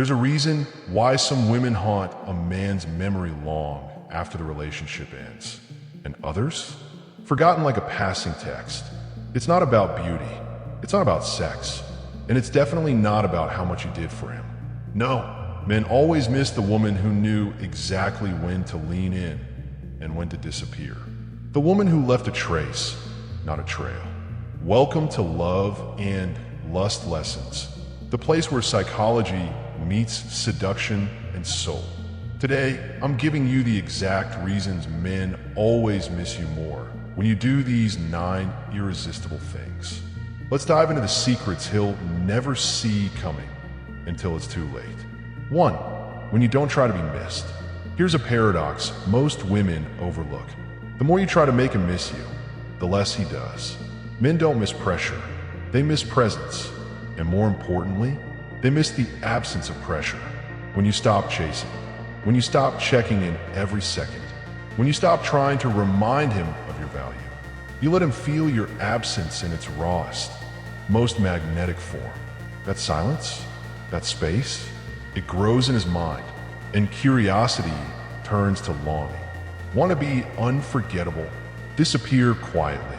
There's a reason why some women haunt a man's memory long after the relationship ends, and others forgotten like a passing text. It's not about beauty, it's not about sex, and it's definitely not about how much you did for him. No, men always miss the woman who knew exactly when to lean in and when to disappear. The woman who left a trace, not a trail. Welcome to Love and Lust Lessons, the place where psychology meets seduction and soul. Today, I'm giving you the exact reasons men always miss you more when you do these 9 irresistible things. Let's dive into the secrets he'll never see coming until it's too late. 1. When you don't try to be missed. Here's a paradox most women overlook. The more you try to make him miss you, the less he does. Men don't miss pressure, they miss presence. And more importantly, they miss the absence of pressure. When you stop chasing, when you stop checking in every second, when you stop trying to remind him of your value, you let him feel your absence in its rawest, most magnetic form. That silence, that space, it grows in his mind, and curiosity turns to longing. Want to be unforgettable? Disappear quietly.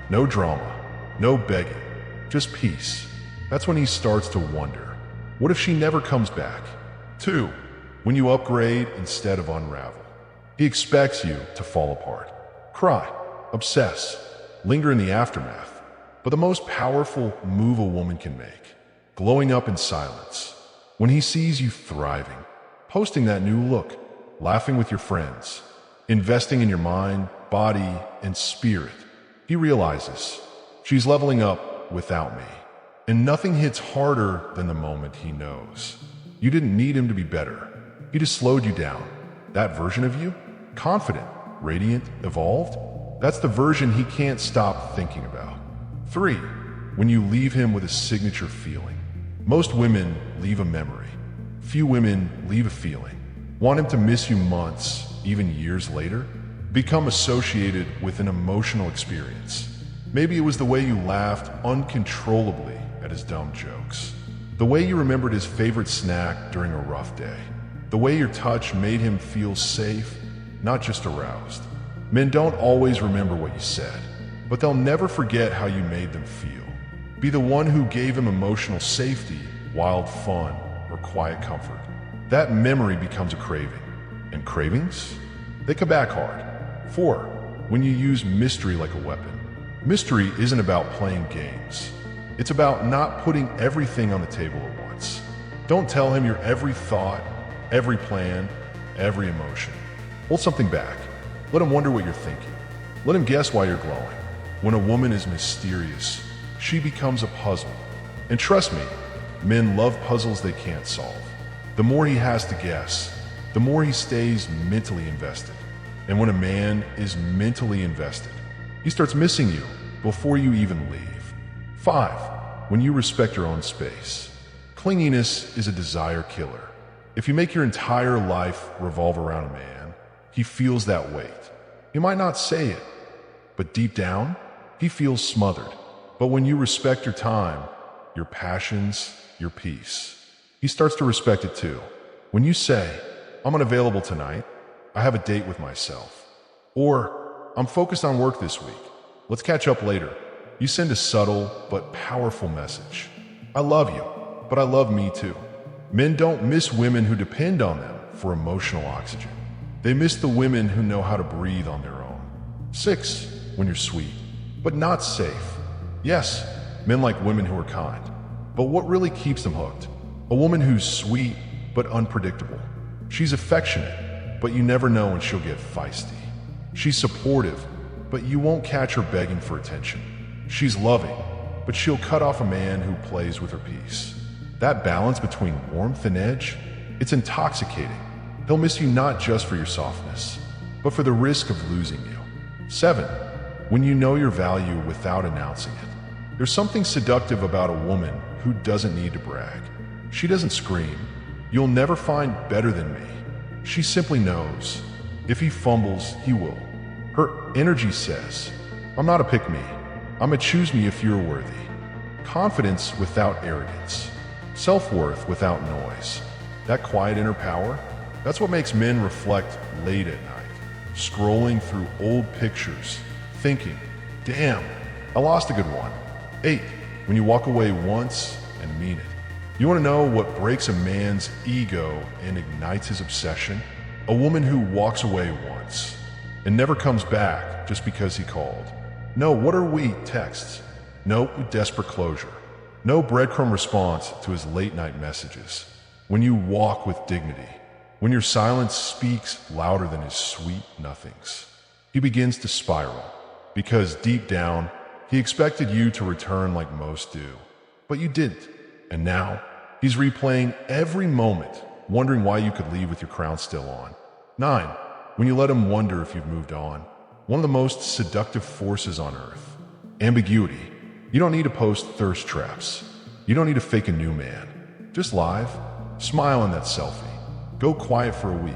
No drama, no begging, just peace. That's when he starts to wonder, what if she never comes back? 2. When you upgrade instead of unravel. He expects you to fall apart, cry, obsess, linger in the aftermath. But the most powerful move a woman can make, glowing up in silence. When he sees you thriving, posting that new look, laughing with your friends, investing in your mind, body, and spirit, he realizes she's leveling up without me. And nothing hits harder than the moment he knows. You didn't need him to be better. He just slowed you down. That version of you, confident, radiant, evolved, that's the version he can't stop thinking about. 3. When you leave him with a signature feeling. Most women leave a memory. Few women leave a feeling. Want him to miss you months, even years later? Become associated with an emotional experience. Maybe it was the way you laughed uncontrollably at his dumb jokes. The way you remembered his favorite snack during a rough day. The way your touch made him feel safe, not just aroused. Men don't always remember what you said, but they'll never forget how you made them feel. Be the one who gave him emotional safety, wild fun, or quiet comfort. That memory becomes a craving. And cravings? They come back hard. 4. When you use mystery like a weapon. Mystery isn't about playing games. It's about not putting everything on the table at once. Don't tell him your every thought, every plan, every emotion. Hold something back. Let him wonder what you're thinking. Let him guess why you're glowing. When a woman is mysterious, she becomes a puzzle. And trust me, men love puzzles they can't solve. The more he has to guess, the more he stays mentally invested. And when a man is mentally invested, he starts missing you before you even leave. 5. When you respect your own space. Clinginess is a desire killer. If you make your entire life revolve around a man, he feels that weight. He might not say it, but deep down, he feels smothered. But when you respect your time, your passions, your peace, he starts to respect it too. When you say, I'm unavailable tonight, I have a date with myself. Or, I'm focused on work this week, let's catch up later. You send a subtle but powerful message. I love you, but I love me too. Men don't miss women who depend on them for emotional oxygen. They miss the women who know how to breathe on their own. 6. When you're sweet, but not safe. Yes, men like women who are kind. But what really keeps them hooked? A woman who's sweet but unpredictable. She's affectionate, but you never know when she'll get feisty. She's supportive, but you won't catch her begging for attention. She's loving, but she'll cut off a man who plays with her peace. That balance between warmth and edge, it's intoxicating. He'll miss you not just for your softness, but for the risk of losing you. 7. When you know your value without announcing it. There's something seductive about a woman who doesn't need to brag. She doesn't scream, "You'll never find better than me." She simply knows. If he fumbles, he will. Her energy says, I'm not a pick-me. I'm a choose-me if you're worthy. Confidence without arrogance. Self-worth without noise. That quiet inner power, that's what makes men reflect late at night, scrolling through old pictures, thinking, damn, I lost a good one. 8. When you walk away once and mean it. You want to know what breaks a man's ego and ignites his obsession? A woman who walks away once and never comes back just because he called. No "what are we" texts. No desperate closure. No breadcrumb response to his late night messages. When you walk with dignity, when your silence speaks louder than his sweet nothings, he begins to spiral, because deep down, he expected you to return like most do. But you didn't. And now, he's replaying every moment, wondering why you could leave with your crown still on. 9. When you let him wonder if you've moved on. One of the most seductive forces on earth. Ambiguity. You don't need to post thirst traps. You don't need to fake a new man. Just live. Smile in that selfie. Go quiet for a week.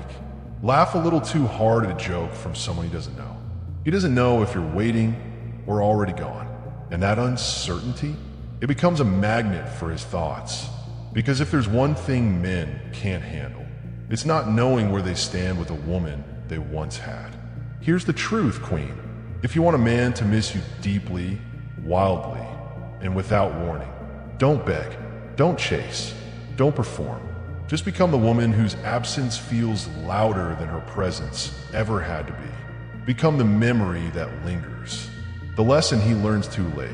Laugh a little too hard at a joke from someone he doesn't know. He doesn't know if you're waiting or already gone. And that uncertainty, it becomes a magnet for his thoughts. Because if there's one thing men can't handle, it's not knowing where they stand with a woman they once had. Here's the truth, queen. If you want a man to miss you deeply, wildly, and without warning, don't beg, don't chase, don't perform. Just become the woman whose absence feels louder than her presence ever had to be. Become the memory that lingers, the lesson he learns too late,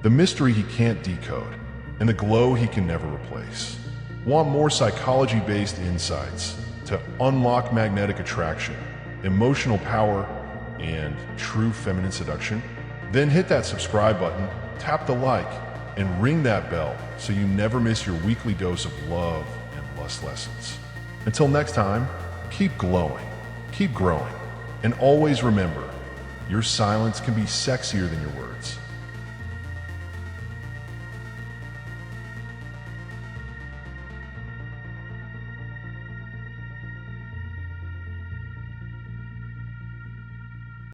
the mystery he can't decode, and the glow he can never replace. Want more psychology-based insights to unlock magnetic attraction, emotional power, and true feminine seduction? Then hit that subscribe button, tap the like, and ring that bell so you never miss your weekly dose of love and lust lessons. Until next time, keep glowing, keep growing, and always remember, your silence can be sexier than your words.